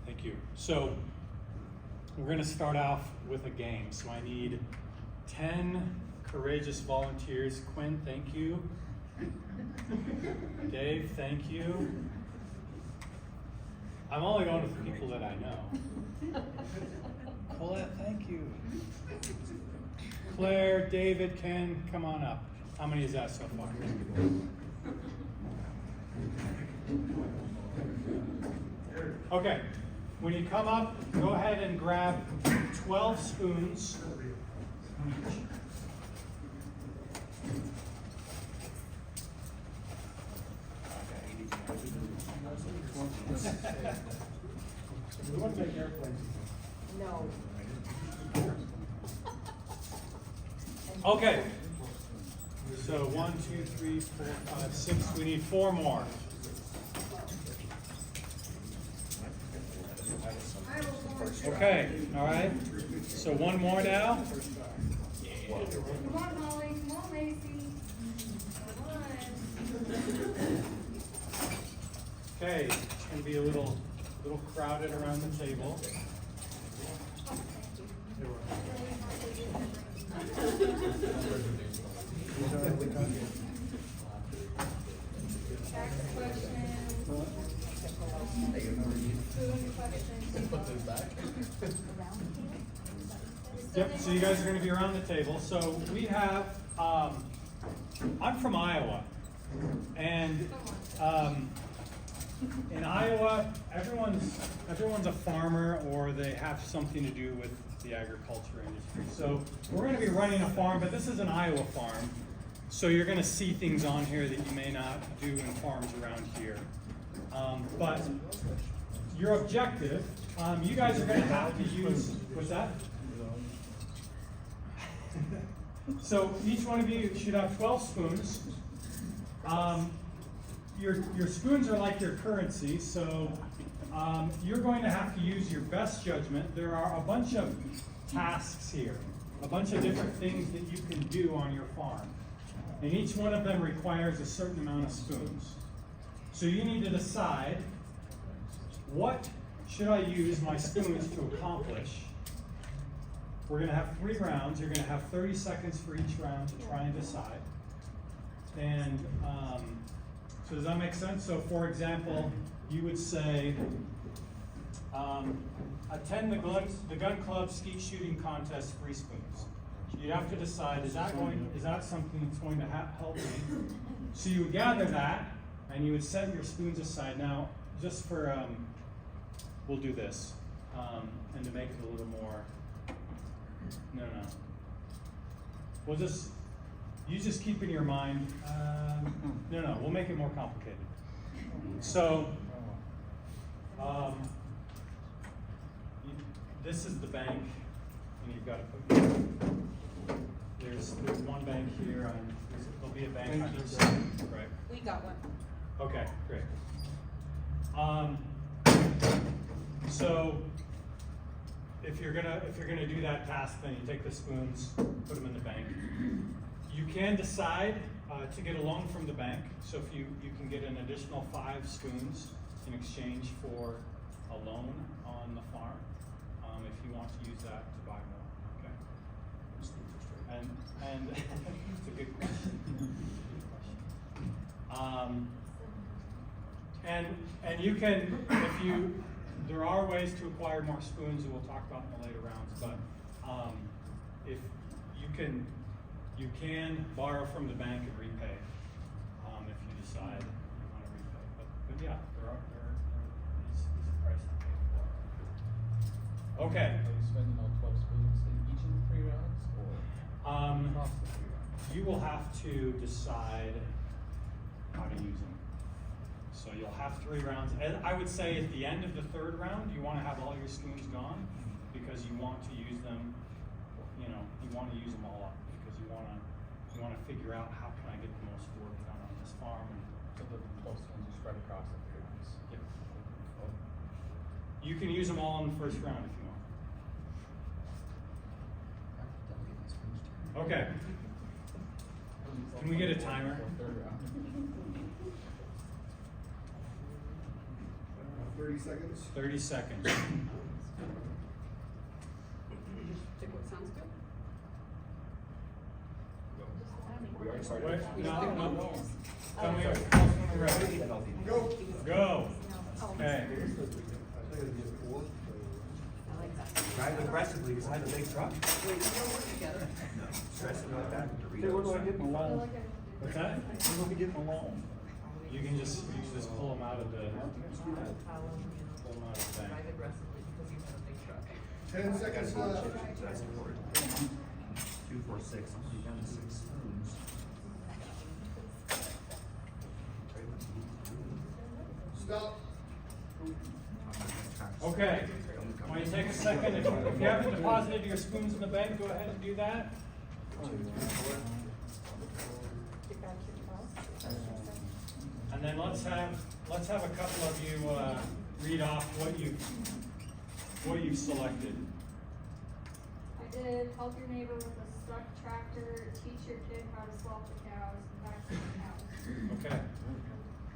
Thank you. So we're going to start off with a game. So I need 10 courageous volunteers. Quinn, thank you. Dave, thank you. I'm only going with the people that I know. Colette, thank you. Claire, David, Ken, come on up. How many is that so far? Okay, when you come up, go ahead and grab 12 spoons. We want to make airplanes. No. Okay. So 1, 2, 3, 4, 5, 6. We need 4 more. Okay, all right. So 1 more now. Come on, Molly. Come on, Lacey. Come on. Okay, it's going to be a little crowded around the table. Yep, so you guys are going to be around the table. So we have, I'm from Iowa, and in Iowa, everyone's a farmer or they have something to do with the agriculture industry. So we're going to be running a farm, but this is an Iowa farm. So you're going to see things on here that you may not do in farms around here. But your objective, you guys are going to have to use, what's that? So each one of you should have 12 spoons. Your spoons are like your currency, so you're going to have to use your best judgment. There are a bunch of tasks here, a bunch of different things that you can do on your farm. And each one of them requires a certain amount of spoons. So you need to decide, what should I use my spoons to accomplish? We're going to have 3 rounds. You're going to have 30 seconds for each round to try and decide. And so does that make sense? So for example, you would say, attend the gun club skeet shooting contest, 3 spoons. You'd have to decide, is that something that's going to help me? So you would gather that, and you would set your spoons aside. Now, just for, we'll do this, and to make it a little more, no. You just keep in your mind, no, we'll make it more complicated. So, this is the bank, and you've got to put, there's 1 bank here, and there'll be a bank on each side, right? We got one. Okay, great. So, if you're gonna do that task, then you take the spoons, put them in the bank. You can decide to get a loan from the bank. So if you can get an additional 5 spoons in exchange for a loan on the farm, if you want to use that to buy more. Okay. And it's a good question. And you can, there are ways to acquire more spoons that we'll talk about in the later rounds, but if you can borrow from the bank and repay if you decide you want to repay. But yeah, there is a price to pay for. Okay. Are you spending all 12 spoons in each of the 3 rounds, or across the 3 rounds? You will have to decide how to use them. So you'll have 3 rounds. And I would say at the end of the 3rd round, you want to have all your spoons gone because you want to use them, you want to use them all up because you want to figure out how can I get the most work done on this farm. So the 12 spoons are spread across the 3 rounds. Yep. You can use them all in the 1st round if you want. Okay. Can we get a timer? 3rd round. 30 seconds. 30 seconds. Just pick what sounds good. We already started. Wait, no. Tell me Sorry. when we're ready. Go. Go. Okay. Drive aggressively beside the big truck. Wait, we don't work together. Stressing like that. Okay, where do I get my loan? What's that? Where do I get my loan? You can just pull them out of the Drive thing. aggressively because you have a big truck. 10 seconds left. 2, 4, 6. I'm gonna be down to 6 spoons. Stop. Okay. Want to take a second? If you haven't deposited your spoons in the bank, go ahead and do that. And then let's have a couple of you read off what you've selected. I did help your neighbor with a stuck tractor, teach your kid how to slop the cows, vacuum the cows. Okay.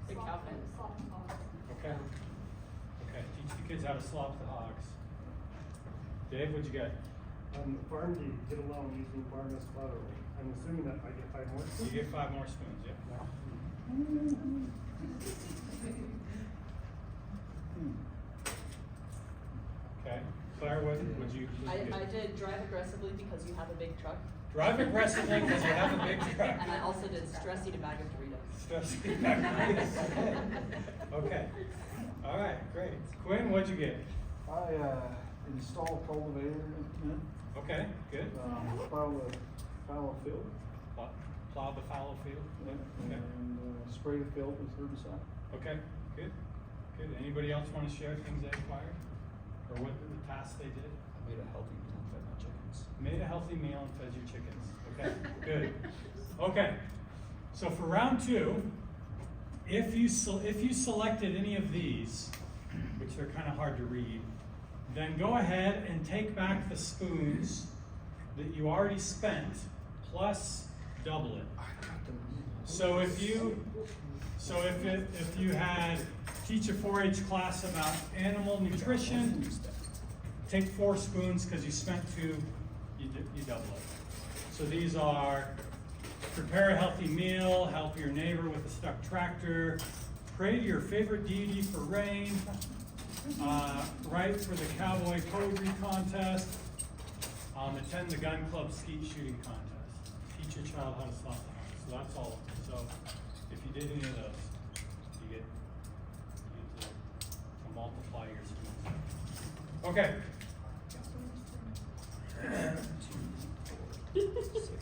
Big cow fan. Slop the hogs. Okay. Okay. Teach the kids how to slop the hogs. Dave, what'd you get? On the farm, do you get along using farm as collateral? I'm assuming that I get 5 more. You get 5 more spoons. Yeah. Okay. Claire, what would you get? I did drive aggressively because you have a big truck. Drive aggressively because you have a big truck. And I also did stress eat a bag of Doritos. Stress. Okay. All right, great. Quinn, what'd you get? I install cultivator implement, Okay, good. plow a field, Plow the fallow field. Okay. and spray the field with herbicide. Okay, good, good. Anybody else want to share things they acquired? Or what the tasks they did? I made a healthy meal and fed my chickens. Made a healthy meal and fed your chickens. Okay, good. Okay, so for round 2, if you selected any of these, which are kind of hard to read, then go ahead and take back the spoons that you already spent, plus double it. So if you had teach a 4-H class about animal nutrition, take 4 spoons because you spent 2, you double it. So these are prepare a healthy meal, help your neighbor with a stuck tractor, pray to your favorite deity for rain, write for the cowboy poetry contest, attend the gun club skeet shooting contest, teach your child how to slop the house. So that's all of them. So if you did any of those, you get to multiply your spoons. Okay. 2, 4, 6, 8.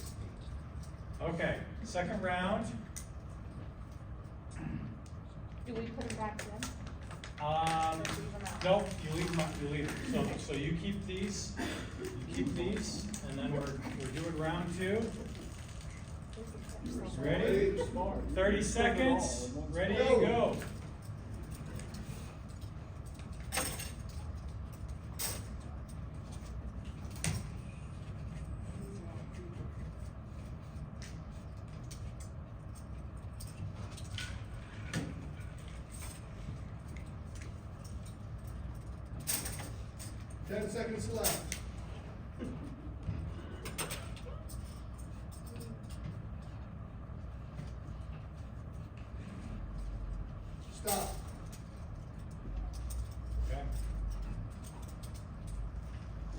Okay, second round. Do we put them back in? Nope, you leave them, So you keep these, and then we're doing round 2. Ready? 30 seconds, ready, go. Ten seconds left. Stop. Okay.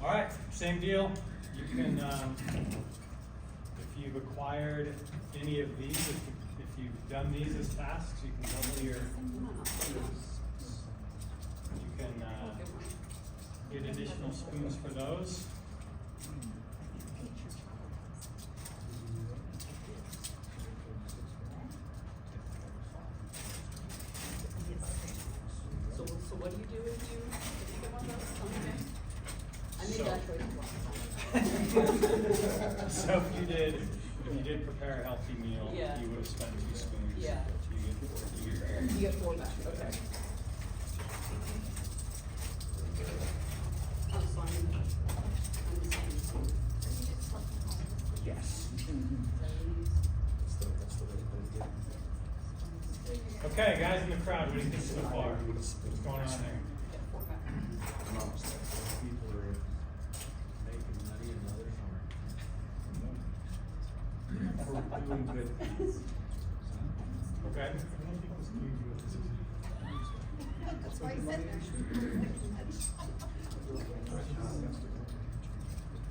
All right, same deal. You can, if you've acquired any of these, if you've done these as tasks, you can double your, you can get additional spoons for those. So what do you do if you get one of those? Okay. I made So- that choice once. So if you did prepare a healthy meal, Yeah. you would have spent 2 spoons. Yeah. So you get You get 4 back, okay. I'm sorry. Yes. That's the way to put it. Okay, guys in the crowd, what do you think so far? What's going on there? People are making money and others aren't. We're doing good things. Okay. That's why you said there.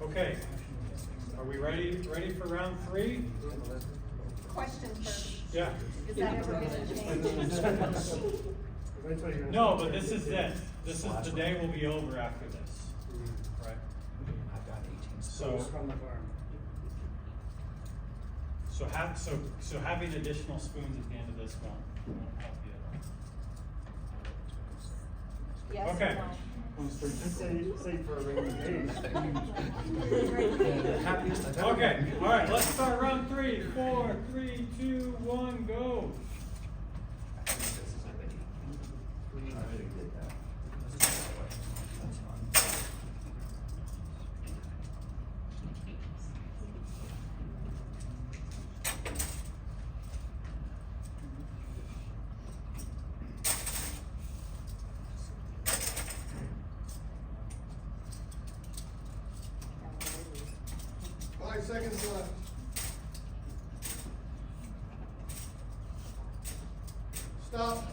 Okay. Are we ready for round 3? Question first. Yeah. Is that ever gonna change? Because I tell you. No, but this is it. This is the day will be over after this. Right. I've got 18. So On the farm. so having additional spoons at the end of this won't help you at all. Yes or Okay. no? Say for a rainy day. Happiest I've ever Okay, been. all right, let's start round 3. 4, 3, 2, 1, go. Five seconds left. Stop.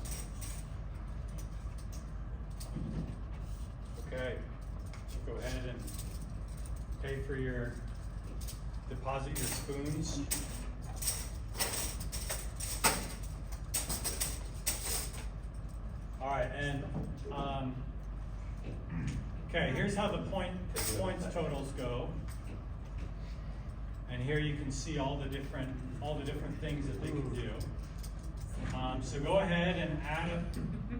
Okay, go ahead and pay for your, deposit your spoons. All right, and, okay, here's how the points totals go. And here you can see all the different things that they can do. So go ahead and add up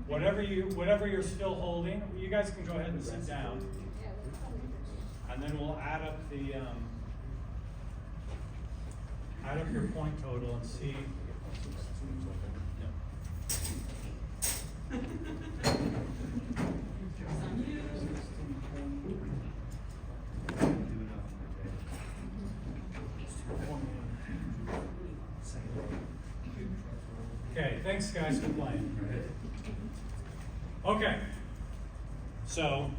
whatever you're still holding. You guys can go ahead and sit down, Yeah, that's probably good. and then we'll add up your point total and see. Okay, thanks guys for playing. Okay, so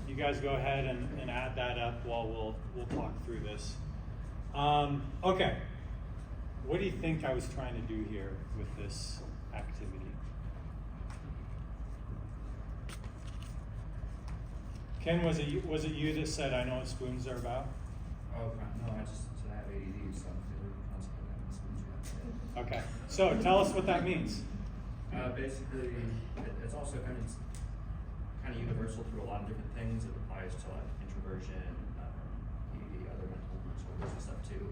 you guys go ahead and add that up while we'll talk through this. Okay, what do you think I was trying to do here with this activity? Ken, was it you that said I know what spoons are about? Oh, no, I just have ADD, so I'm constantly having spoons yet. Okay, so tell us what that means. Basically, it's also kind of universal through a lot of different things. It applies to like introversion, ED, other mental disorders and stuff too.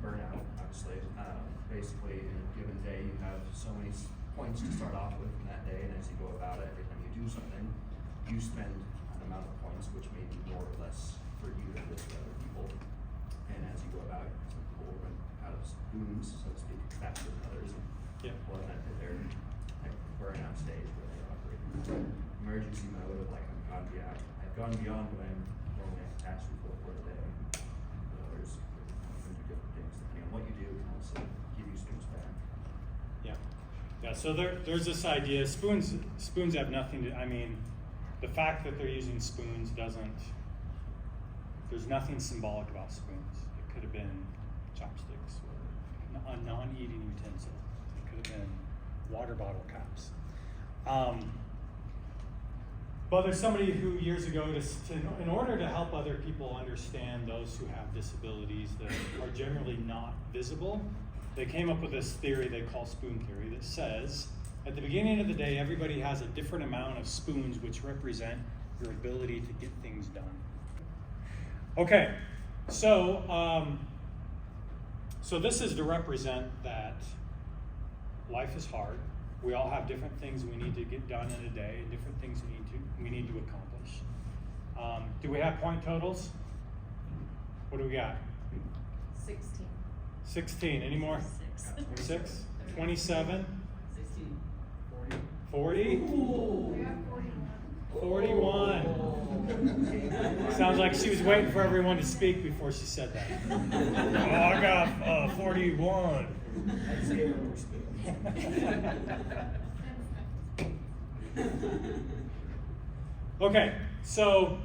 Burnout, obviously. Basically, in a given day, you have so many points to start off with in that day, and as you go about it, every time you do something, you spend an amount of points, which may be more or less for you than it is for other people. And as you go about it, some people run out of spoons, so to speak, faster than others. Yeah. Well, then they're like burnout stage where they operate in emergency mode of like I've gone beyond what I'm normally attached for the day. Others can do different things depending on what you do, can also give you spoons back. Yeah, so there's this idea, spoons have nothing to, I mean, the fact that they're using spoons there's nothing symbolic about spoons. It could have been chopsticks or a non-eating utensil. It could have been water bottle caps. But there's somebody who years ago, in order to help other people understand those who have disabilities that are generally not visible, they came up with this theory they call spoon theory that says, at the beginning of the day, everybody has a different amount of spoons which represent your ability to get things done. Okay, so this is to represent that life is hard. We all have different things we need to get done in a day, and different things we need to accomplish. Do we have point totals? What do we got? 16. 16. Any more? 6? 27? 16. 40? We have 41. 41. Sounds like she was waiting for everyone to speak before she said that. Oh, I got 41. I'd say no more spoon. Okay, so,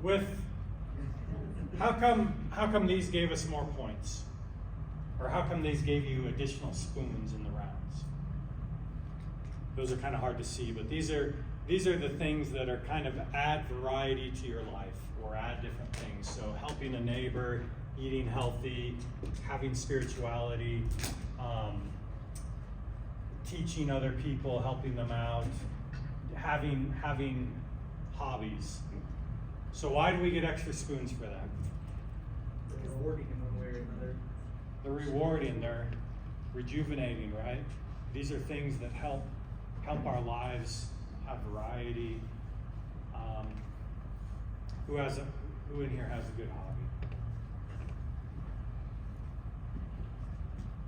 with, how come these gave us more points? Or how come these gave you additional spoons in the rounds? Those are kind of hard to see, but these are the things that are kind of add variety to your life or add different things. So helping a neighbor, eating healthy, having spirituality, teaching other people, helping them out, having hobbies. So why do we get extra spoons for that? They're rewarding in one way or another. They're rewarding, they're rejuvenating, right? These are things that help our lives have variety. Who in here has a good hobby?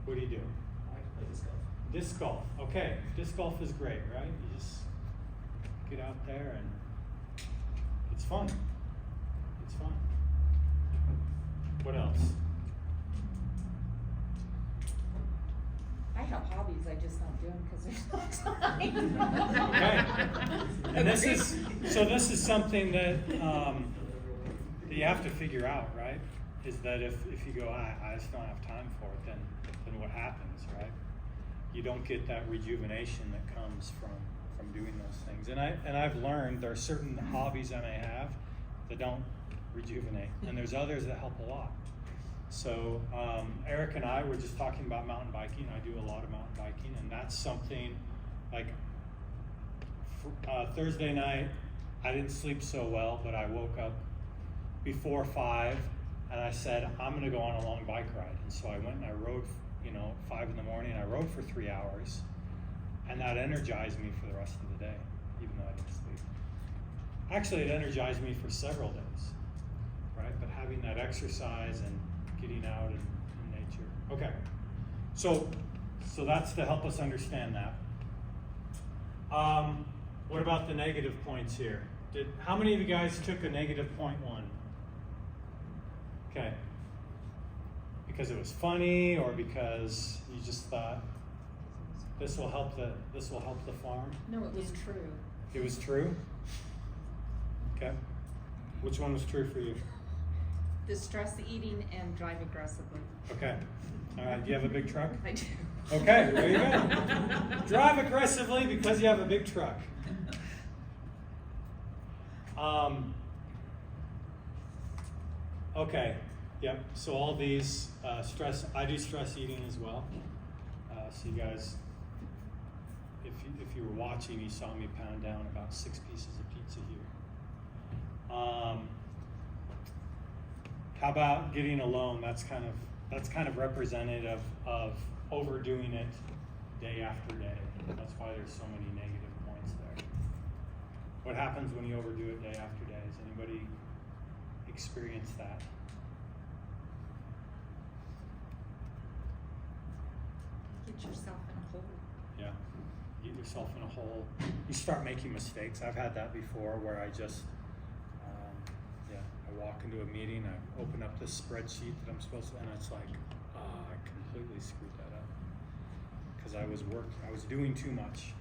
What do you do? I like to play disc golf. Disc golf. Okay, disc golf is great, right? You just get out there and it's fun. It's fun. What else? I have hobbies, I just don't do them because there's no time. Okay. And this is something that you have to figure out, right? Is that if you go, I just don't have time for it, then what happens, right? You don't get that rejuvenation that comes from doing those things. And I've learned there are certain hobbies I may have that don't rejuvenate, and there's others that help a lot. So Eric and I were just talking about mountain biking. I do a lot of mountain biking, and that's something like Thursday night, I didn't sleep so well, but I woke up before 5 and I said, I'm gonna go on a long bike ride. And so I went and I rode, 5 in the morning, I rode for 3 hours, and that energized me for the rest of the day, even though I didn't sleep. Actually, it energized me for several days, right? But having that exercise and getting out in nature. Okay, so that's to help us understand that. What about the negative points here? How many of you guys took a negative .1? Okay. Because it was funny, or because you just thought this will help the farm? No, it was true. It was true? Okay. Which one was true for you? The stress eating and drive aggressively. Okay. All right. Do you have a big truck? I do. Okay, there you go. Drive aggressively because you have a big truck. Okay, yep, so all these stress, I do stress eating as well. So you guys, if you were watching, you saw me pound down about 6 pieces of pizza here. How about getting alone? That's kind of representative of overdoing it day after day. That's why there's so many negative points there. What happens when you overdo it day after day? Has anybody experienced that? Get yourself in a hole. Yeah, get yourself in a hole. You start making mistakes. I've had that before where I just, I walk into a meeting, I open up this spreadsheet that I'm supposed to, and it's like, I completely screwed that up because I was doing too much.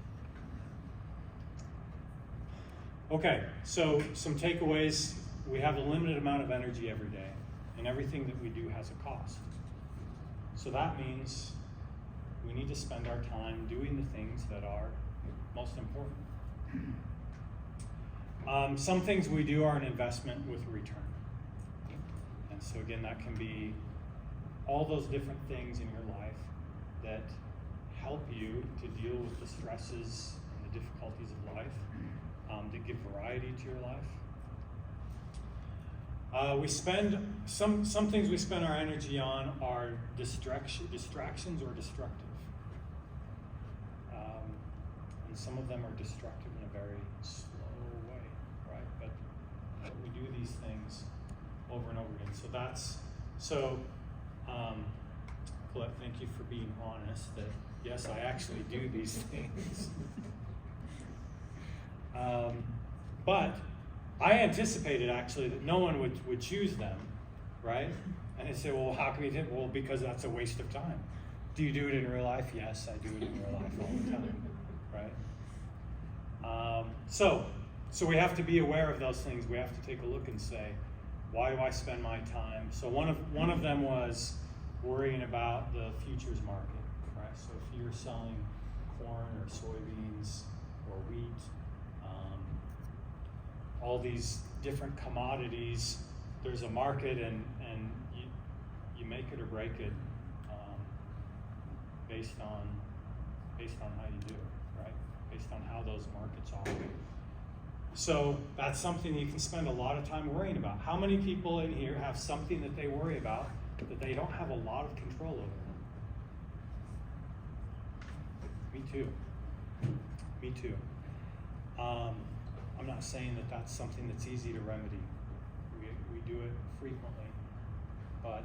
Okay, so some takeaways. We have a limited amount of energy every day, and everything that we do has a cost. So that means we need to spend our time doing the things that are most important. Some things we do are an investment with a return. And so again, that can be all those different things in your life that help you to deal with the stresses and the difficulties of life, that give variety to your life. We spend some things we spend our energy on are distractions or destructive. And some of them are destructive in a very slow way, right? But we do these things over and over again. So Colette, thank you for being honest that yes, I actually do these things. But I anticipated actually that no one would choose them, right? And they say, well, how can you do it? Well, because that's a waste of time. Do you do it in real life? Yes, I do it in real life all the time, right? So we have to be aware of those things. We have to take a look and say, why do I spend my time? So one of them was worrying about the futures market, right? So if you're selling corn or soybeans or wheat, all these different commodities, there's a market, and you make it or break it based on how you do it, right? Based on how those markets operate. So that's something you can spend a lot of time worrying about. How many people in here have something that they worry about that they don't have a lot of control over? Me too. Me too. I'm not saying that that's something that's easy to remedy. We do it frequently, but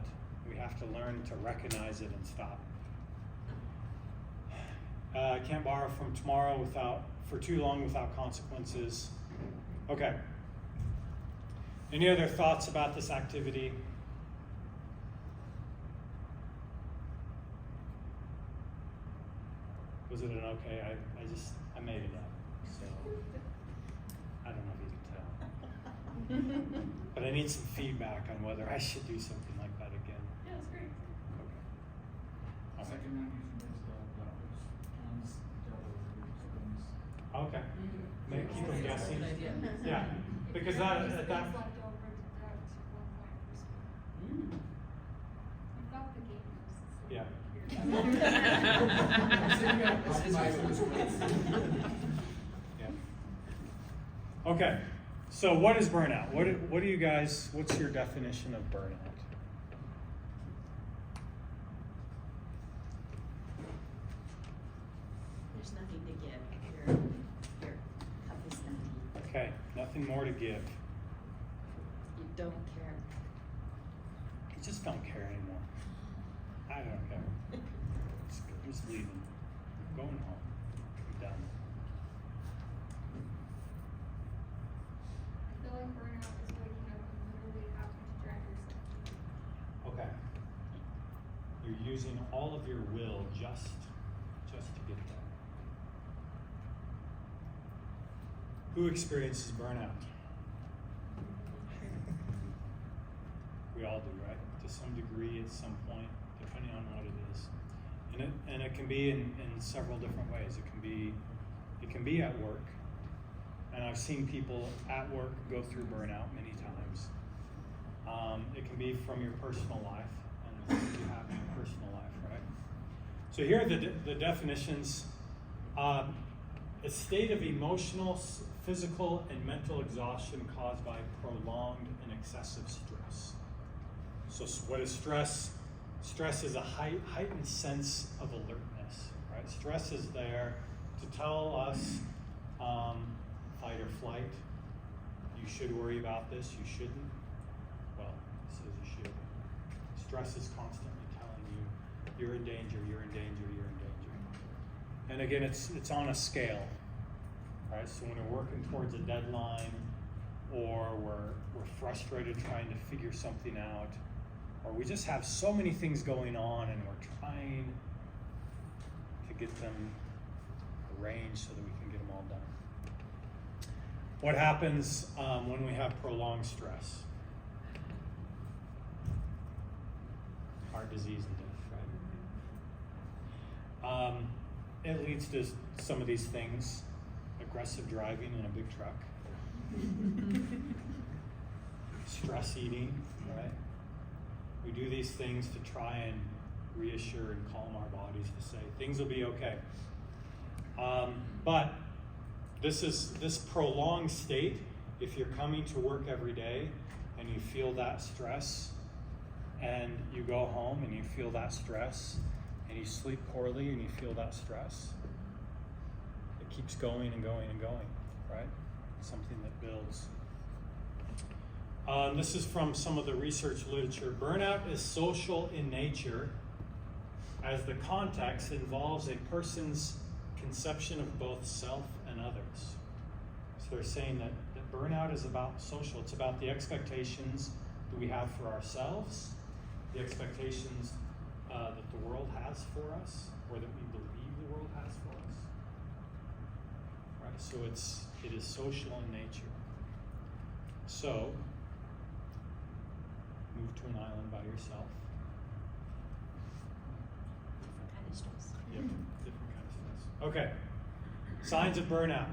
we have to learn to recognize it and stop. I can't borrow from tomorrow for too long without consequences. Okay. Any other thoughts about this activity? Was it an okay? I made it up, so I don't know if you can tell. But I need some feedback on whether I should do something like that again. Yeah, it's great. Okay. All right. Second round usually makes that was double. Okay. Keep them guessing. Good idea. Yeah, because that Things at that. left over to that to 1 point per square. We've got the game notes. Yeah. Yeah. Okay. So what is burnout? What do you guys? What's your definition of burnout? There's nothing to give. Your cup is empty. Okay. Nothing more to give. You don't care. I just don't care anymore. I don't care. I'm just leaving. I'm going home. I'm done. I feel like burnout is waking up and literally having to drag yourself. Okay. You're using all of your will just to get there. Who experiences burnout? We all do, right? To some degree, at some point, depending on what it is. And it can be in several different ways. It can be at work. And I've seen people at work go through burnout many times. It can be from your personal life and the things you have in your personal life, right? So here are the definitions. A state of emotional, physical, and mental exhaustion caused by prolonged and excessive stress. So what is stress? Stress is a heightened sense of alertness, right? Stress is there to tell us fight or flight. You should worry about this, you shouldn't. Well, it says you should. Stress is constantly telling you you're in danger, you're in danger, you're in danger. And again, it's on a scale, right? So when we're working towards a deadline, or we're frustrated trying to figure something out, or we just have so many things going on and we're trying to get them arranged so that we can get them all done. What happens when we have prolonged stress? Heart disease and death, right? It leads to some of these things: aggressive driving in a big truck, stress eating, right? We do these things to try and reassure and calm our bodies to say things will be okay. But this prolonged state, if you're coming to work every day and you feel that stress, and you go home and you feel that stress, and you sleep poorly and you feel that stress, it keeps going and going and going, right? Something that builds. This is from some of the research literature. Burnout is social in nature, as the context involves a person's conception of both self and others. So they're saying that burnout is about social. It's about the expectations that we have for ourselves the expectations that the world has for us, or that we believe the world has for us. Right, so it is social in nature. So, move to an island by yourself. Different kind of stress. Yep, different kind of stress. Okay, signs of burnout.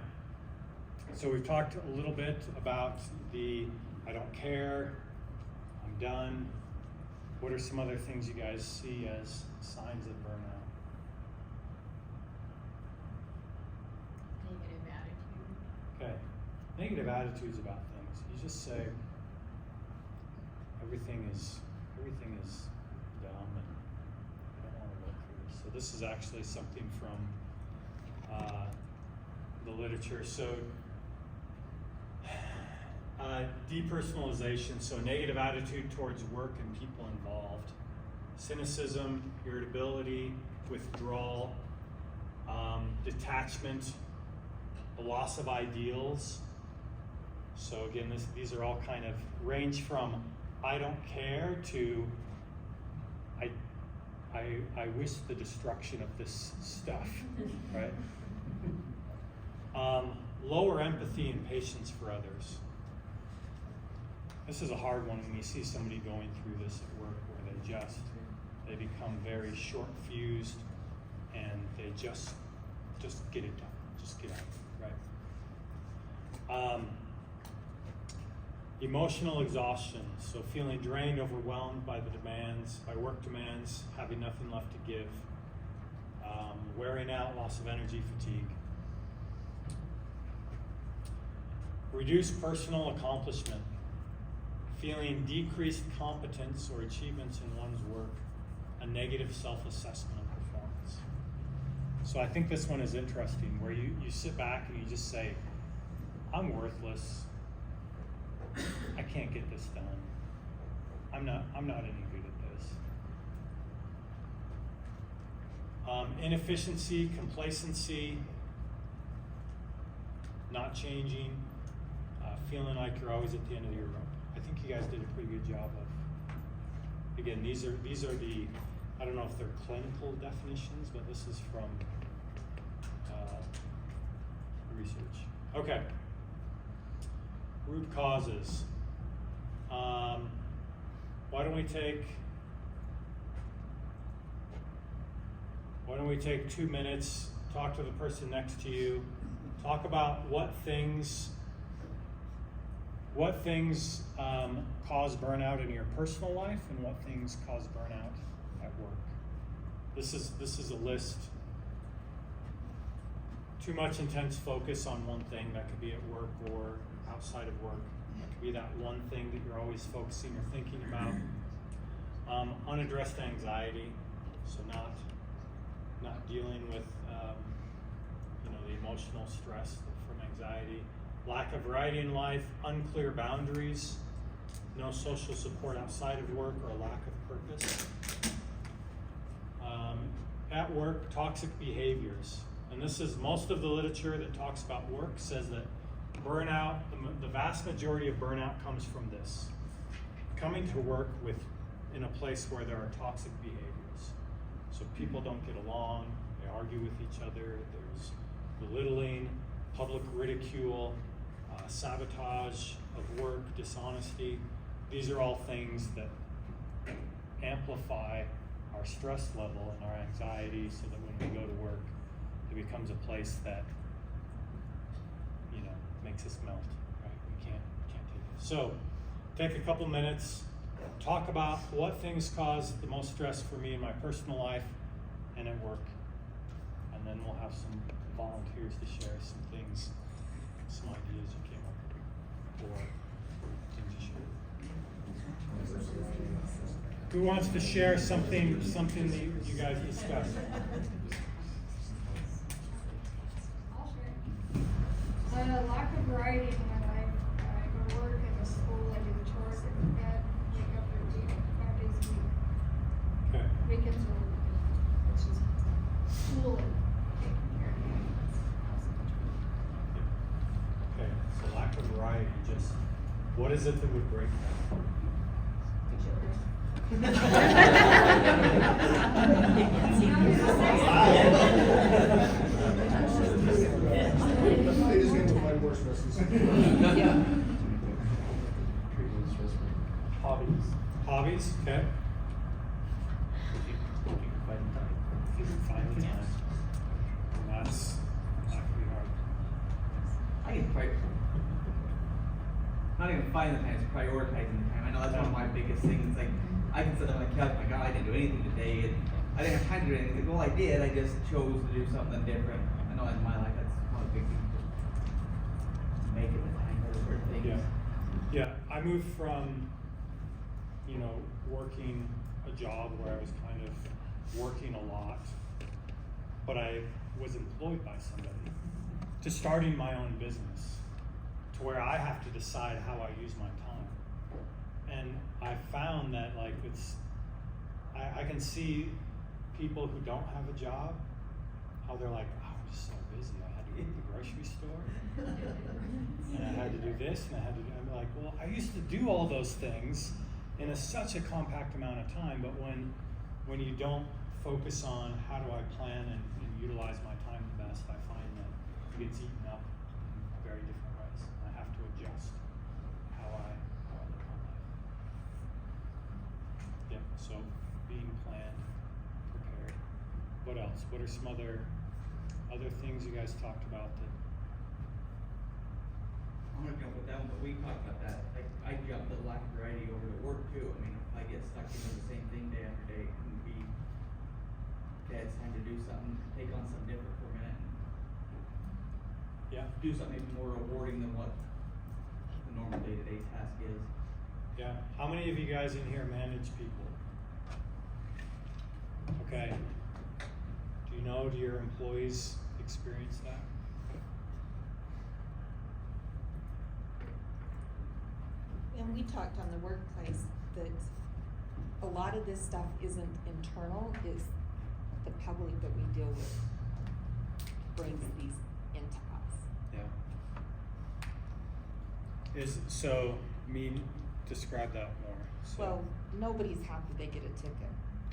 So we've talked a little bit about the I don't care, I'm done. What are some other things you guys see as signs of burnout? Negative attitude. Okay, negative attitudes about things. You just say everything is dumb and I don't want to go through this. So this is actually something from the literature. So depersonalization, so negative attitude towards work and people involved. Cynicism, irritability, withdrawal, detachment, the loss of ideals. So again, these are all kind of range from I don't care to I wish the destruction of this stuff, right? Lower empathy and patience for others. This is a hard one when you see somebody going through this at work where they become very short-fused and they just get it done, just get out, right? Emotional exhaustion, so feeling drained, overwhelmed by the demands, by work demands, having nothing left to give, wearing out, loss of energy, fatigue. Reduced personal accomplishment, feeling decreased competence or achievements in one's work, a negative self-assessment of performance. So I think this one is interesting, where you sit back and you just say, I'm worthless, I can't get this done, I'm not any good at this. Inefficiency, complacency, not changing, feeling like you're always at the end of your rope. I think you guys did a pretty good job of, again, these are the, I don't know if they're clinical definitions, but this is from research. Okay. Root causes. Why don't we take 2 minutes, talk to the person next to you, talk about what things cause burnout in your personal life and what things cause burnout at work. This is a list. Too much intense focus on one thing, that could be at work or outside of work. That could be that one thing that you're always focusing or thinking about. Unaddressed anxiety, so not dealing with the emotional stress from anxiety. Lack of variety in life, unclear boundaries, no social support outside of work, or a lack of purpose. At work, toxic behaviors. And this is most of the literature that talks about work says that burnout, the vast majority of burnout comes from this. Coming to work in a place where there are toxic behaviors. So people don't get along, they argue with each other, there's belittling, public ridicule, sabotage of work, dishonesty. These are all things that amplify our stress level and our anxiety, so that when we go to work, it becomes a place that makes us melt. Right? We can't take it. So take a couple minutes, talk about what things cause the most stress for me in my personal life and at work, and then we'll have some volunteers to share some things, some ideas you came up with, or things you shared. Who wants to share something that you guys discussed? I'll share. Lack of variety in my life. I go to work, I go to school, I do the chores, I go to bed, wake up every day, 5 days a week. Okay. Weekends are, it's just school and taking care of me. Okay, so lack of variety, just what is it that would break that? They just need to find more stresses. Yeah. Hobbies. Hobbies, okay. If you can find time. If you can find the time. And that's not gonna be hard. I can not even find the time, it's prioritizing the time. I know that's one of my biggest things. Like, I can sit on my couch, my God, I didn't do anything today, and I didn't have time to do anything. Well, I did, I just chose to do something different. I know in my life that's one of the big things. Just making the time for certain things. Yeah. Yeah, I moved from, working a job where I was kind of working a lot, but I was employed by somebody, to starting my own business, to where I have to decide how I use my time. And I found that I can see people who don't have a job, how they're like, oh, I'm just so busy. I had to go to the grocery store, and I had to do this, and I'm like, well, I used to do all those things in such a compact amount of time, but when you don't focus on how do I plan and utilize my time the best, I find that it gets eaten up in very different ways. I have to adjust how I live my life. Yeah, so being planned, prepared. What else? What are some other things you guys talked about that? I'm gonna jump with that one, but we talked about that. Like, I jumped the lack of variety over to work too. I mean, if I get stuck into the same thing day after day, it can be, okay, it's time to do something, take on something different for a minute. Yeah. Do something even more rewarding than what the normal day-to-day task is. Yeah. How many of you guys in here manage people? Okay. Do your employees experience that? And we talked on the workplace that a lot of this stuff isn't internal, is the public that we deal with brings these into us. Yeah. Describe that more. So, Well, nobody's happy they get a ticket,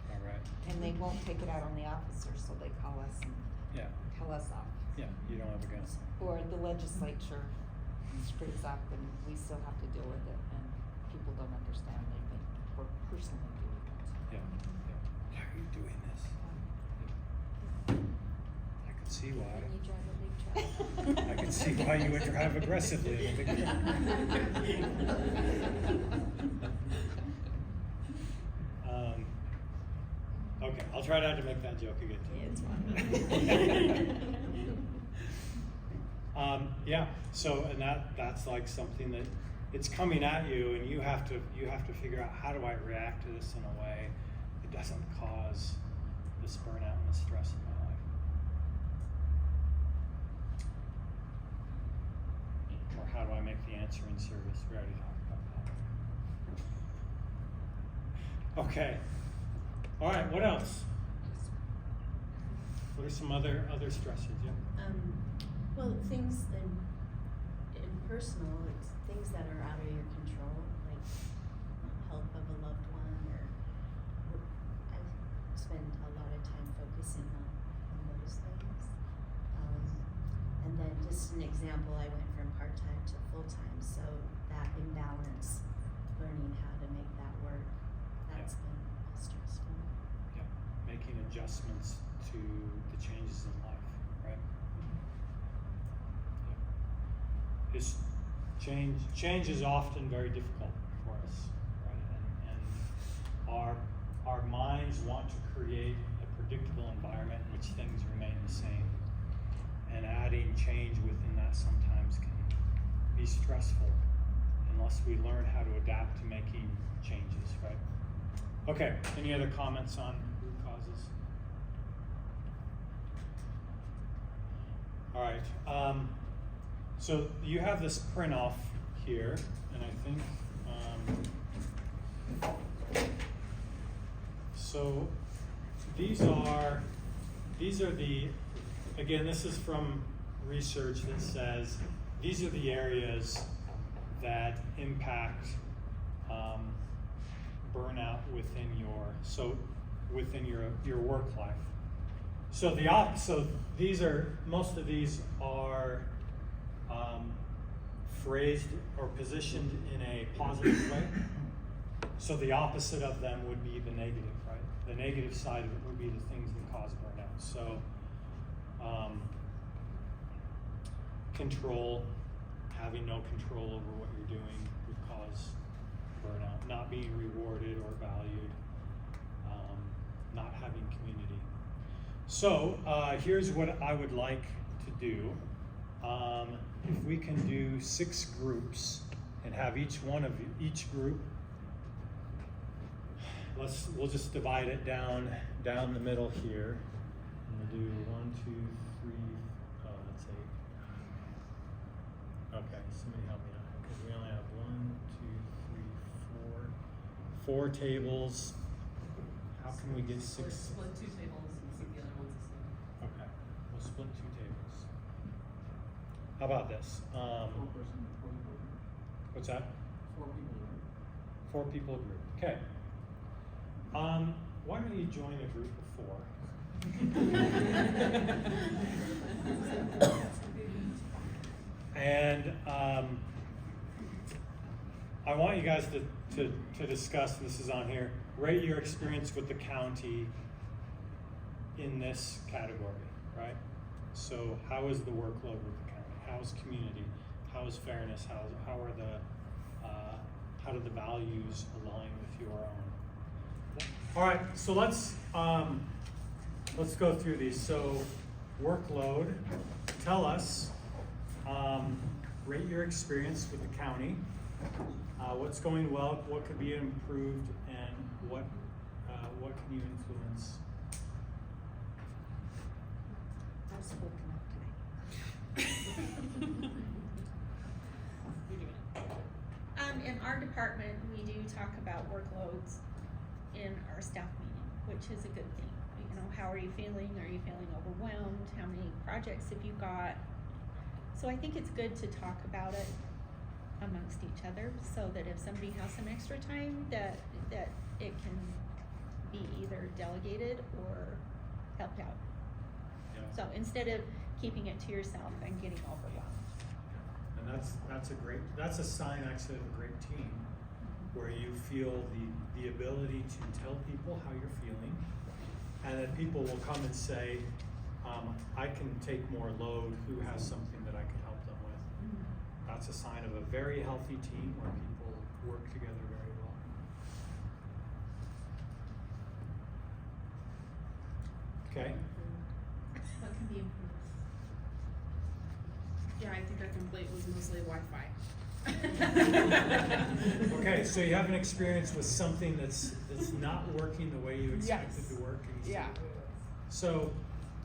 all right. and they won't take it out on the officers, so they call us and Yeah. tell us off. Yeah. You don't have a gun. Or the legislature screws up and we still have to deal with it, and people don't understand, they think we're personally doing it. Yeah. Yeah. Why are you doing this? I can see why. When you drive a big truck. I can see why you would drive aggressively in a big truck. Okay, I'll try not to make that joke again. It's fine. Yeah. So, and that's like something that it's coming at you, and you have to figure out, how do I react to this in a way that doesn't cause this burnout and the stress in my life. Or how do I make the answering service? We already talked about that. Okay. All right. What else? What are some other stresses? Yeah. Well, things in personal, it's things that are out of your control, like health of a loved one, or I spend a lot of time focusing on those things. And then just an example, I went from part-time to full-time, so that imbalance, learning how to make that work, that's been stressful. Yeah. Making adjustments to the changes in life, right? Yeah. Change is often very difficult for us, right? And our minds want to create a predictable environment in which things remain the same. And adding change within that sometimes can be stressful unless we learn how to adapt to making changes, right? Okay, any other comments on root causes? All right, so you have this print off here, and I think, so these are the, again, this is from research that says these are the areas that impact burnout within your work life. So most of these are phrased or positioned in a positive way. So the opposite of them would be the negative, right? The negative side of it would be the things that cause burnout. So control, having no control over what you're doing would cause burnout. Not being rewarded or valued, not having community. So here's what I would like to do. If we can do 6 groups and have each group, we'll just divide it down the middle here. And we'll do 1, 2, 3, that's 8. Okay, somebody help me out because we only have 1, 2, 3, 4 tables. How can we get 6? Split 2 tables and see the other ones the same. Okay, we'll split 2 tables. How about this? 4 person, 4 people. What's that? 4 people. 4 people group. Okay. Why don't you join a group of 4? And I want you guys to discuss, and this is on here, rate your experience with the county in this category, right? So how is the workload with the county? How is community? How is fairness? How do the values align with your own? All right, so let's go through these. So workload, tell us, rate your experience with the county. What's going well, what could be improved, and what can you influence? I've spoken up today. In our department, we do talk about workloads in our staff meeting, which is a good thing. You know, how are you feeling? Are you feeling overwhelmed? How many projects have you got? So I think it's good to talk about it amongst each other so that if somebody has some extra time that it can be either delegated or helped out. Yeah. So instead of keeping it to yourself and getting overwhelmed. And that's a sign actually of a great team, where you feel the ability to tell people how you're feeling, and that people will come and say, I can take more load, who has something that I can help them with. That's a sign of a very healthy team where people work together very well. Okay. What can be improved? Yeah, I think our complaint was mostly Wi-Fi. Okay, so you have an experience with something that's not working the way you expected Yes. to work. And Yeah. So,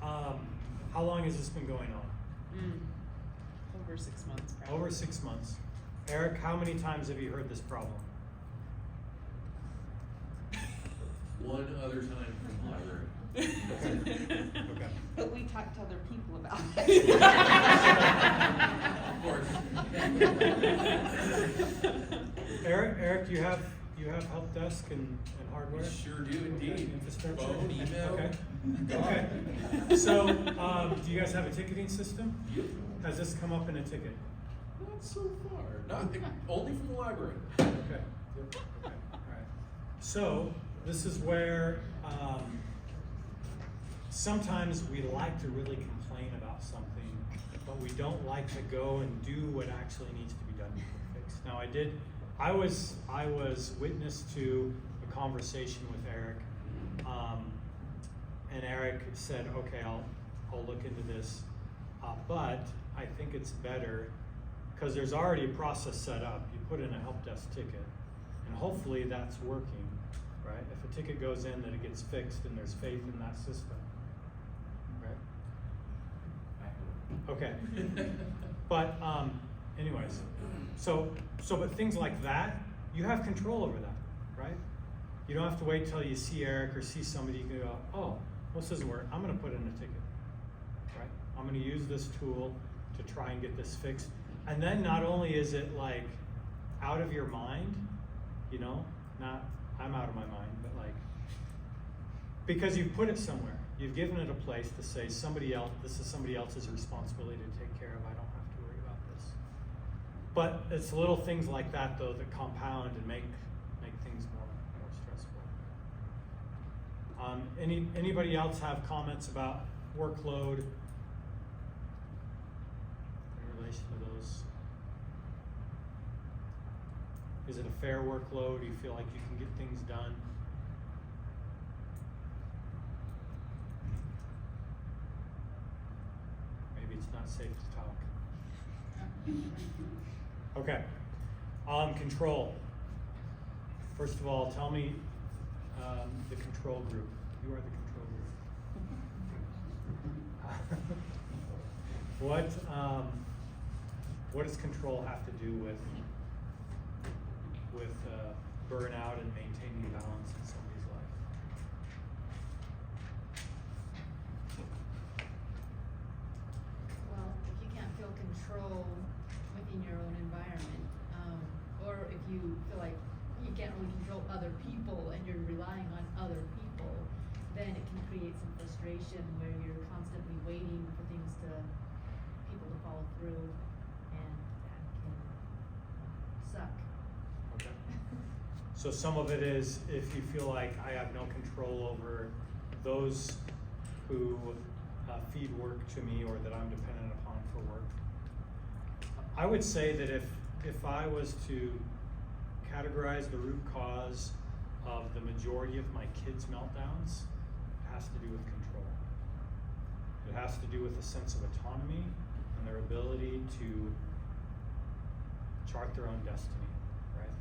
how long has this been going on? Over 6 months, probably. Over 6 months. Eric, how many times have you heard this problem? One other time from the library. Okay. But we talked to other people about it. Of course. Eric, you have help desk and hardware? We sure do indeed. Okay, infrastructure. Phone, email. Okay. Okay. So, do you guys have a ticketing system? Yep. Has this come up in a ticket? Not so far. Only from the library. Okay. Yep. Okay. All right. So this is where sometimes we like to really complain about something, but we don't like to go and do what actually needs to be done to get fixed. Now I was witness to a conversation with Eric, and Eric said, okay, I'll look into this, but I think it's better, because there's already a process set up. You put in a help desk ticket, and hopefully that's working, right? If a ticket goes in, that it gets fixed, and there's faith in that system, right? Okay. But anyways, so but things like that, you have control over that, right? You don't have to wait till you see Eric or see somebody. You can go, oh, well, this doesn't work. I'm going to put in a ticket, right? I'm going to use this tool to try and get this fixed. And then not only is it like out of your mind, you know, not I'm out of my mind, but like, because you've put it somewhere. You've given it a place to say this is somebody else's responsibility to take care of. I don't have to worry about this. But it's little things like that though that compound and make things more stressful. Anybody else have comments about workload in relation to those? Is it a fair workload? Do you feel like you can get things done? Maybe it's not safe to talk. Okay. Control. First of all, tell me the control group. You are the control group. What does control have to do with burnout and maintaining balance in somebody's life? Well, if you can't feel control within your own environment, or if you feel like you can't really control other people and you're relying on other people, then it can create some frustration where you're constantly waiting for people to follow through, and that can suck. Okay. So some of it is if you feel like I have no control over those who feed work to me or that I'm dependent upon for work. I would say that if I was to categorize the root cause of the majority of my kids' meltdowns, it has to do with control. It has to do with a sense of autonomy and their ability to chart their own destiny, right?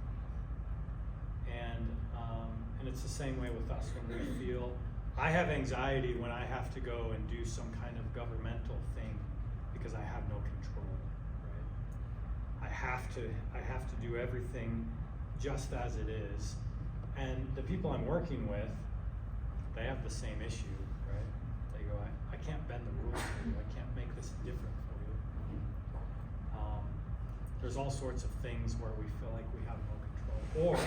And it's the same way with us when we feel, I have anxiety when I have to go and do some kind of governmental thing because I have no control, right? I have to do everything just as it is. And the people I'm working with, they have the same issue, right? They go, I can't bend the rules for you. I can't make this different for you. There's all sorts of things where we feel like we have no control. Or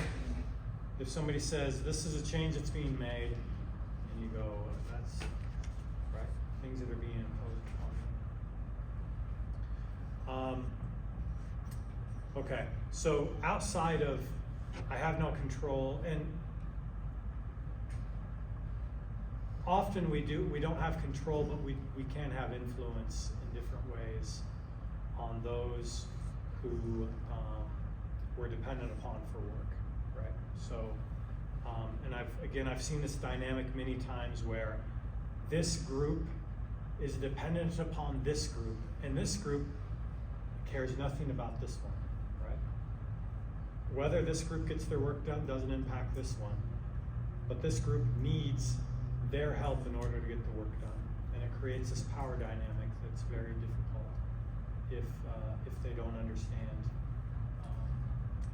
if somebody says, this is a change that's being made, and you go, that's right, things that are being imposed upon you. Okay, so outside of I have no control, and often we don't have control, but we can have influence in different ways on those who we're dependent upon for work, right? So, and I've seen this dynamic many times where this group is dependent upon this group, and this group cares nothing about this one, right? Whether this group gets their work done doesn't impact this one, but this group needs their help in order to get the work done, and it creates this power dynamic that's very difficult if they don't understand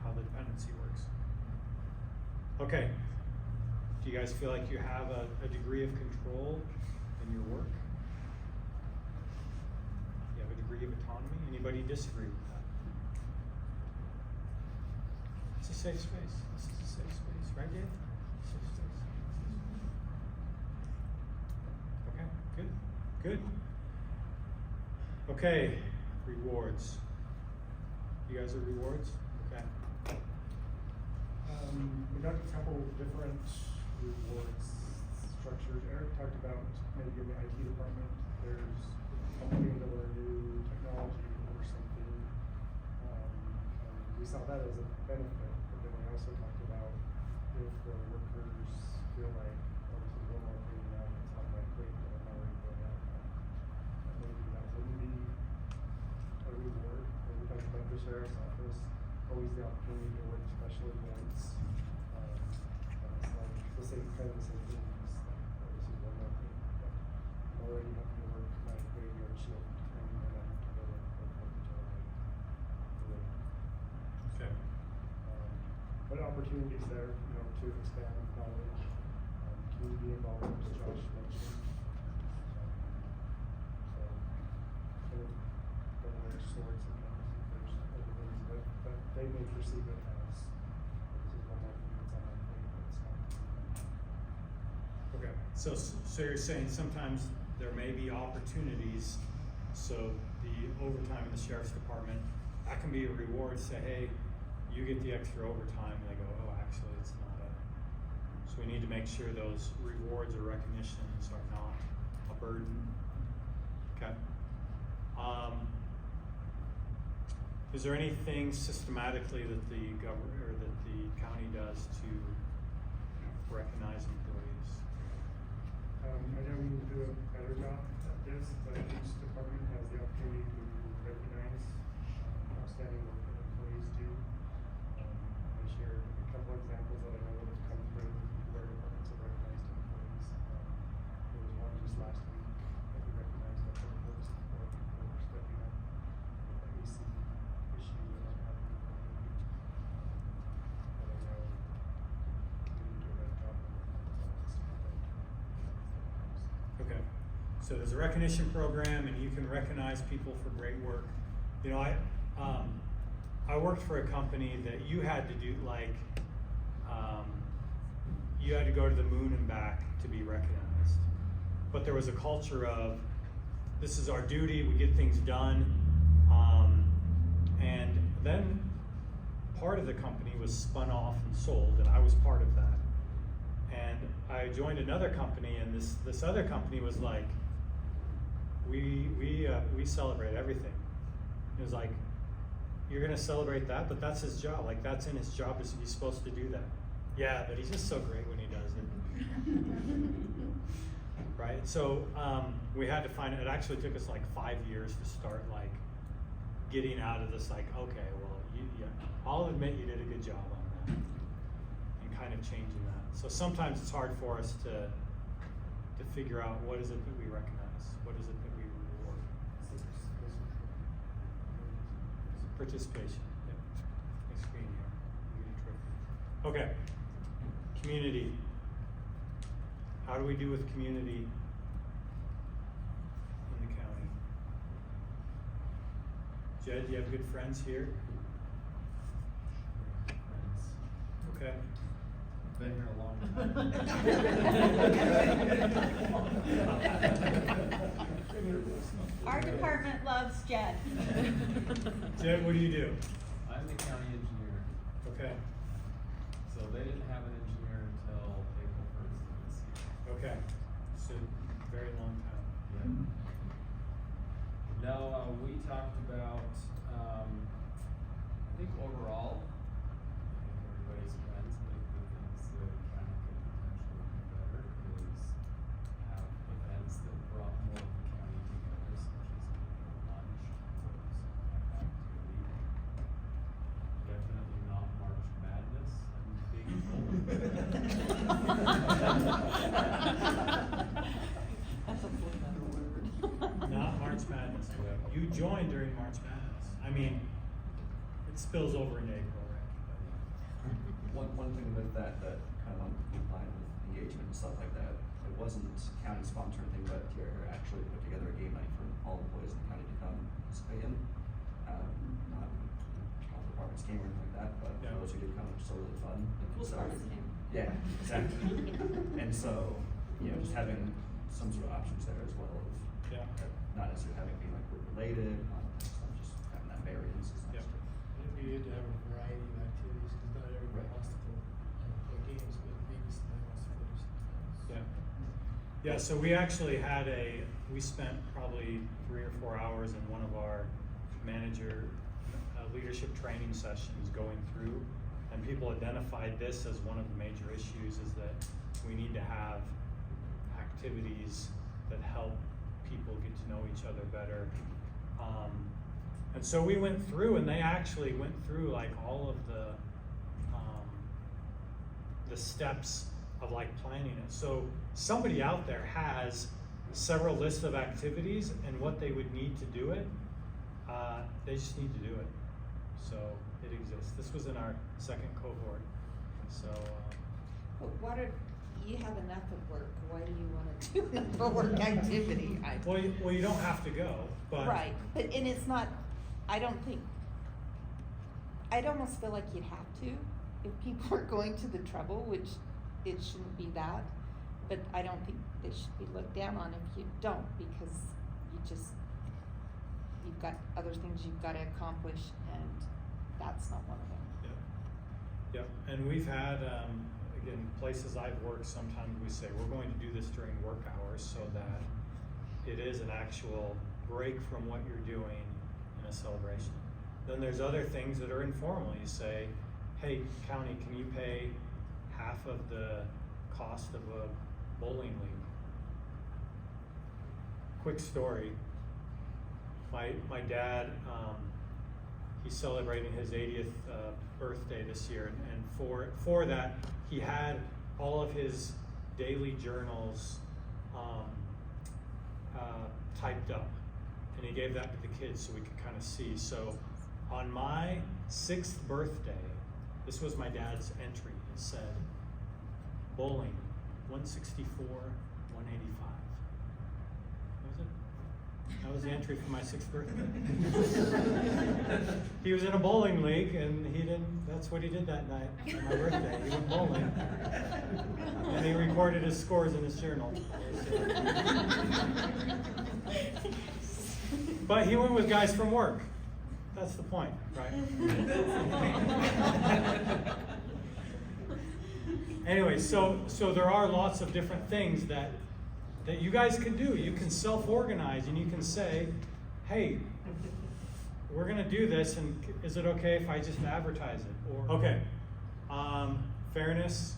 how the dependency works. Okay, do you guys feel like you have a degree of control in your work? You have a degree of autonomy? Anybody disagree with that? It's a safe space. This is a safe space, right, Dave? Safe space. Okay, good. Okay, rewards. You guys are rewards? Okay. We got a couple different rewards structures. Eric talked about maybe in the IT department, there's helping to learn new technology or something. We saw that as a benefit, but then we also talked about if the workers feel like, oh, this is one more thing now that's on my plate that I'm already doing that. Maybe that wouldn't be a reward. And we talked about the sheriff's office, always the opportunity to work special events. It's like the same kind of the same thing. It's like, oh, this is one more thing. But I'm already having to work my graveyard shift, and then I have to go and work until I late. Okay. But opportunities there, to expand knowledge, community involvement, as Josh mentioned. So, kind of double-edged sword sometimes. There's other things that they may perceive it as, this is one more thing that's on my plate that's So you're saying sometimes there may be opportunities, so the overtime in the sheriff's department, that can be a reward, say, hey, you get the extra overtime, and they go, oh, actually, it's not a, so we need to make sure those rewards or recognitions are not a burden. Okay. Is there anything systematically that the government or that the county does to recognize employees? I know we need to do a better job at this, but each department has the opportunity to recognize outstanding work that employees do. I shared a couple examples that I know that have come through where departments have recognized employees. There was one just last week that we recognized a public works employee for stepping up with the AC issue that I'm having in the community. But I know we need to do a better job of Okay, so there's a recognition program, and you can recognize people for great work. You know, I worked for a company that you had to do like, you had to go to the moon and back to be recognized. But there was a culture of, this is our duty, we get things done. And then part of the company was spun off and sold, and I was part of that. And I joined another company, and this other company was like, we celebrate everything. It was like, you're gonna celebrate that, but that's his job. Like, that's in his job, is he's supposed to do that. Yeah, but he's just so great when he does it. Right? So we had to find it actually took us like 5 years to start like getting out of this, like, okay, well, I'll admit you did a good job on that, and kind of changing that. So sometimes it's hard for us to figure out what is it that we recognize, what is it that we reward. Participation. Yep. Thanks for being here. You're getting tripped. Okay. Community. How do we do with community in the county? Jed, do you have good friends here? Okay. Been here a long time. Our department loves Jed. Jed, what do you do? I'm the county engineer. Okay. So they didn't have an engineer until April 1st of this year. Okay. So very long time. Yeah. No, we talked about, I think overall, everybody's friends, but the things that kind of could potentially be better is have events that brought more of the county together, such as lunch, or some kind of activity. Definitely not March Madness, I'm being bold. That's a full better word. Not March Madness. You joined during March Madness. I mean, it spills over into April, right? One thing with that kind of in line with engagement and stuff like that, it wasn't county sponsored thing, but TR actually put together a game night for all employees in the county to come participate in. Not all departments came or anything like that, but Yeah. for those who did come, it was still really fun. Cool So- sports team. Yeah, exactly. And so, you know, just having some sort of options there as well of Yeah. not necessarily having it be like work related, just having that variance is nice. Yep. It'd be good to have a variety of activities, because not everybody Right. wants to go play games, but maybe somebody wants to go do something else. Yeah. Yeah, so we actually had we spent probably 3 or 4 hours in one of our manager leadership training sessions going through, and people identified this as one of the major issues, is that we need to have activities that help people get to know each other better. And so we went through, and they actually went through like all of the steps of like planning it. So somebody out there has several lists of activities and what they would need to do it. They just need to do it. So it exists. This was in our second cohort. So But what are, you have enough of work, why do you wanna do another work activity? well, you don't have to go, but Right, but, and it's not, I don't think, I'd almost feel like you'd have to, if people are going to the trouble, which it shouldn't be that. but I don't think they should be looked down on if you don't, because you've got other things you've gotta accomplish, and that's not one of them. Yep, and we've had, again, places I've worked, sometimes we say, we're going to do this during work hours so that it is an actual break from what you're doing in a celebration. Then there's other things that are informal. You say, hey, county, can you pay half of the cost of a bowling league? Quick story. My dad, he's celebrating his 80th birthday this year, and for that, he had all of his daily journals typed up, and he gave that to the kids so we could kind of see. So on my 6th birthday, this was my dad's entry. It said, bowling, 164, 185. That was the entry for my 6th birthday. He was in a bowling league, and that's what he did that night on my birthday. He went bowling. And he recorded his scores in his journal. But he went with guys from work. That's the point, right? Anyway, so there are lots of different things that you guys can do. You can self-organize, and you can say, hey, we're going to do this, and is it okay if I just advertise it? Or okay, fairness.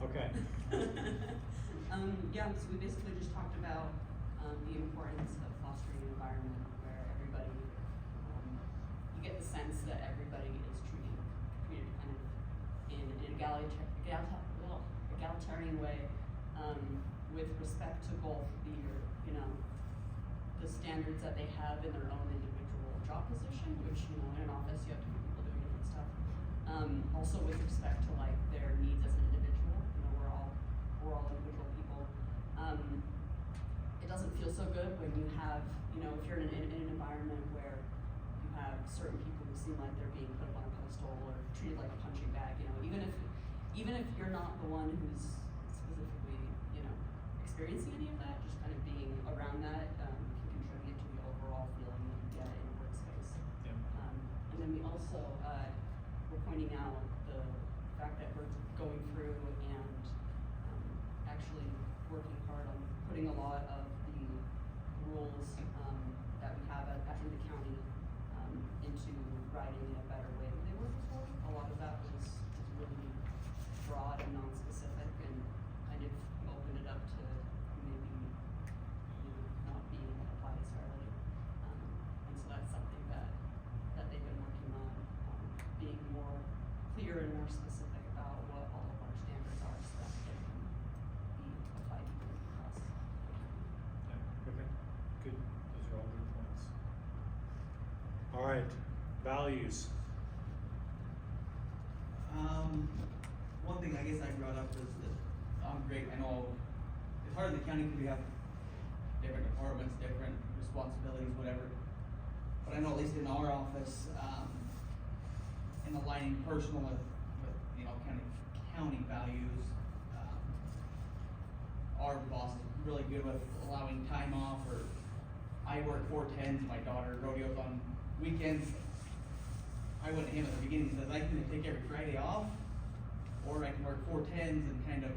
Okay. Yeah, so we basically just talked about the importance of fostering an environment where everybody, you get the sense that everybody is treated kind of in an egalitarian way, with respect to both the standards that they have in their own individual job position, which, in an office you have different people doing different stuff. Also with respect to like their needs as an individual, we're all individual people. It doesn't feel so good when you have, if you're in an environment where you have certain people who seem like they're being put up on a pedestal or treated like a punching bag, even if you're not the one who's specifically, experiencing any of that, just kind of being around that can contribute to the overall feeling that you get in a workspace. Yeah. And then we also were pointing out the fact that we're going through and actually working hard on putting a lot of the rules that we have in the county into writing in a better way than they were before. A lot of that was really broad and non-specific, and kind of opened it up to maybe not being applied as fairly. And so that's something that they've been working on, being more clear and more specific about what all of our standards are, so that they can be applied equally across. Yeah, okay, good. Those are all good points. All right, values. One thing I guess I brought up is that great. I know it's hard in the county because we have different departments, different responsibilities, whatever. But I know at least in our office, in aligning personal with kind of county values, our boss is really good with allowing time off. Or I work 4/10s, my daughter rodeos on weekends. I went to him at the beginning and says I can take every Friday off, or I can work 4/10s, and kind of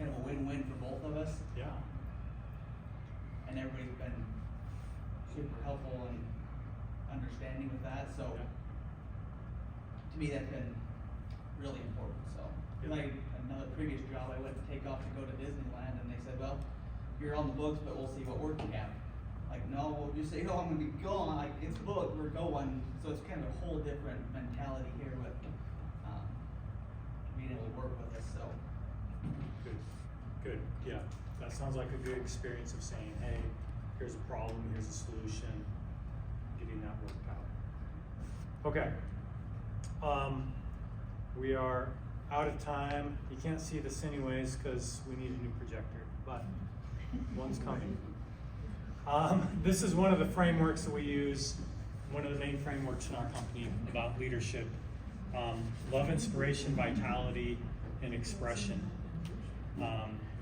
a win-win for both of us. Yeah. And everybody's been super helpful and understanding with that. So to me, that's been really important. So like another previous job, I went to take off to go to Disneyland, and they said, "Well, you're on the books, but we'll see what work you have." Like, no, we'll just say, "Oh, I'm gonna be gone." Like, it's booked, we're going. So it's kind of a whole different mentality here with being able to work with us. So Good, yeah. That sounds like a good experience of saying, hey, here's a problem, here's a solution, getting that worked out. Okay. We are out of time. You can't see this anyways because we need a new projector, but one's coming. This is one of the frameworks that we use, one of the main frameworks in our company about leadership. Love, inspiration, vitality, and expression.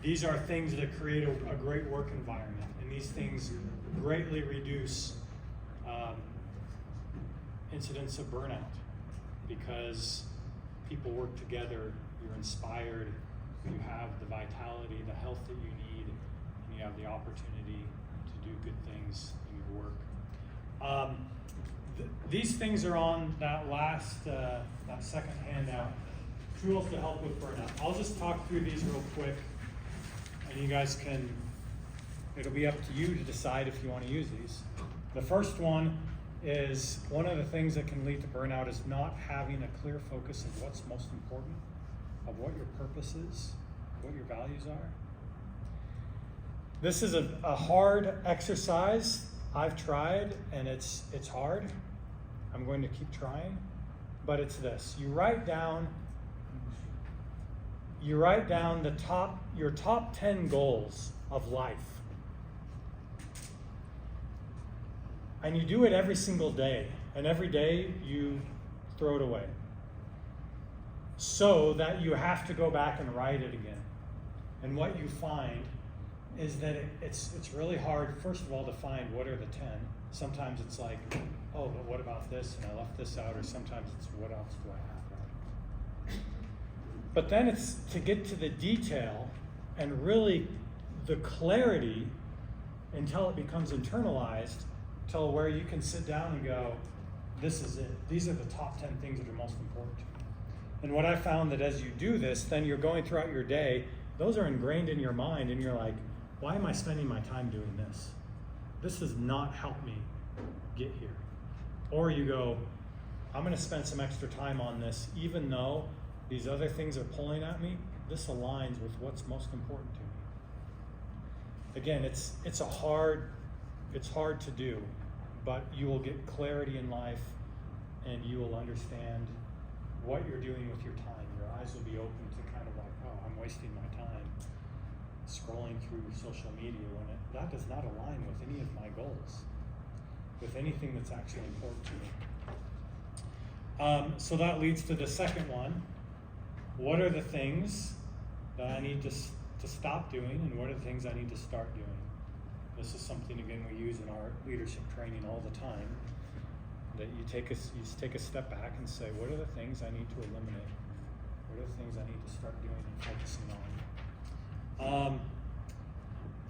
These are things that create a great work environment, and these things greatly reduce incidents of burnout because people work together, you're inspired, you have the vitality, the health that you need, and you have the opportunity to do good things in your work. These things are on that last, that second handout, tools to help with burnout. I'll just talk through these real quick, and you guys can, it'll be up to you to decide if you want to use these. The first one is, one of the things that can lead to burnout is not having a clear focus of what's most important, of what your purpose is, what your values are. This is a hard exercise. I've tried, and it's hard. I'm going to keep trying, but it's this. You write down your top 10 goals of life. And you do it every single day, and every day you throw it away. So that you have to go back and write it again. And what you find is that it's really hard, first of all, to find what are the 10. Sometimes it's like, oh, but what about this? And I left this out. Or sometimes it's, what else do I have, right? But then it's to get to the detail and really the clarity until it becomes internalized, till where you can sit down and go, this is it. These are the top 10 things that are most important to me. And what I found that as you do this, then you're going throughout your day, those are ingrained in your mind, and you're like, why am I spending my time doing this? This does not help me get here. Or you go, I'm gonna spend some extra time on this, even though these other things are pulling at me, this aligns with what's most important to me. Again, it's hard to do, but you will get clarity in life, and you will understand what you're doing with your time. Your eyes will be open to kind of like, oh, I'm wasting my time scrolling through social media when that does not align with any of my goals, with anything that's actually important to me. So that leads to the second one. What are the things that I need to stop doing, and what are the things I need to start doing? This is something, again, we use in our leadership training all the time, that you take a step back and say, what are the things I need to eliminate? What are the things I need to start doing and focusing on?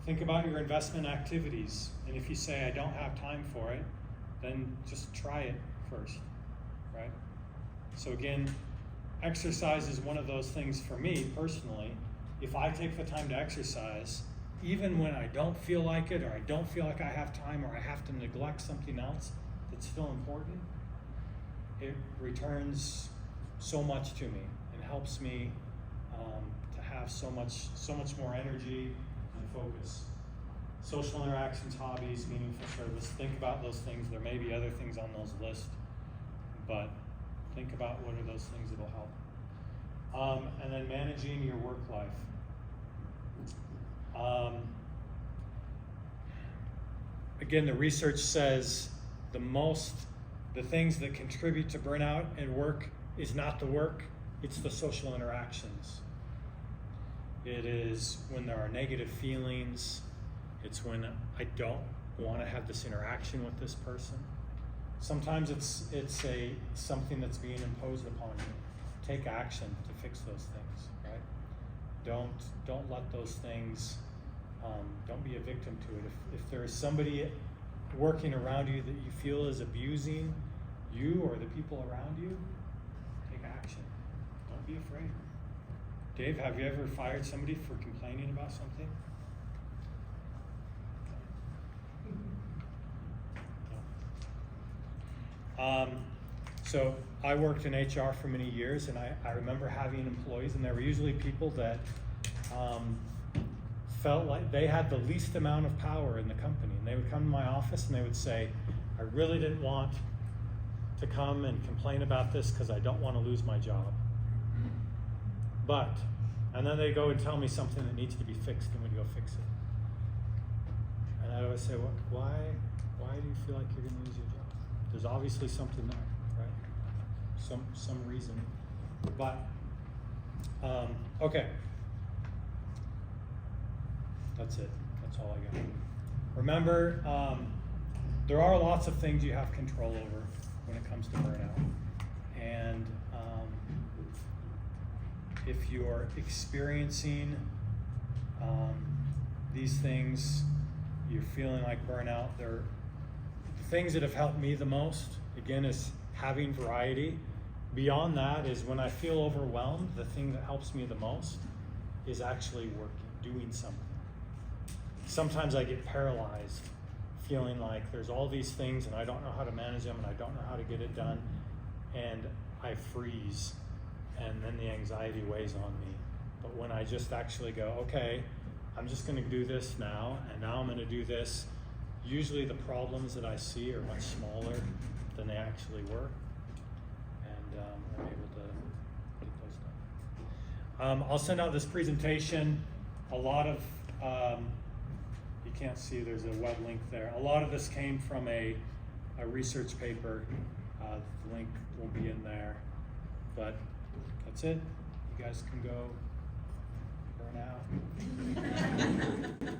Think about your investment activities, and if you say, I don't have time for it, then just try it first, right? So again, exercise is one of those things for me personally. If I take the time to exercise, even when I don't feel like it, or I don't feel like I have time, or I have to neglect something else that's still important, it returns so much to me and helps me to have so much more energy and focus. Social interactions, hobbies, meaningful service. Think about those things. There may be other things on those lists, but think about what are those things that will help. And then managing your work life. Again, the research says the things that contribute to burnout and work is not the work, it's the social interactions. It is when there are negative feelings, it's when I don't want to have this interaction with this person. Sometimes it's something that's being imposed upon you. Take action to fix those things, right? Don't let those things, don't be a victim to it. If there is somebody working around you that you feel is abusing you or the people around you, take action. Don't be afraid. Dave, have you ever fired somebody for complaining about something? No. So I worked in HR for many years, and I remember having employees, and there were usually people that felt like they had the least amount of power in the company. And they would come to my office and they would say, I really didn't want to come and complain about this because I don't want to lose my job. But, and then they go and tell me something that needs to be fixed, and we'd go fix it. And I always say, well, why do you feel like you're going to lose your job? There's obviously something there, right? some reason. But, okay. That's it. That's all I got. Remember, there are lots of things you have control over when it comes to burnout. And if you're experiencing these things, you're feeling like burnout, the things that have helped me the most, again, is having variety. Beyond that is when I feel overwhelmed, the thing that helps me the most is actually working, doing something. Sometimes I get paralyzed, feeling like there's all these things and I don't know how to manage them and I don't know how to get it done, and I freeze, and then the anxiety weighs on me. But when I just actually go, okay, I'm just gonna do this now, and now I'm gonna do this, usually the problems that I see are much smaller than they actually were, and I'm able to get those done. I'll send out this presentation. A lot of, you can't see, there's a web link there. A lot of this came from a research paper. The link will be in there. But that's it. You guys can go burn out.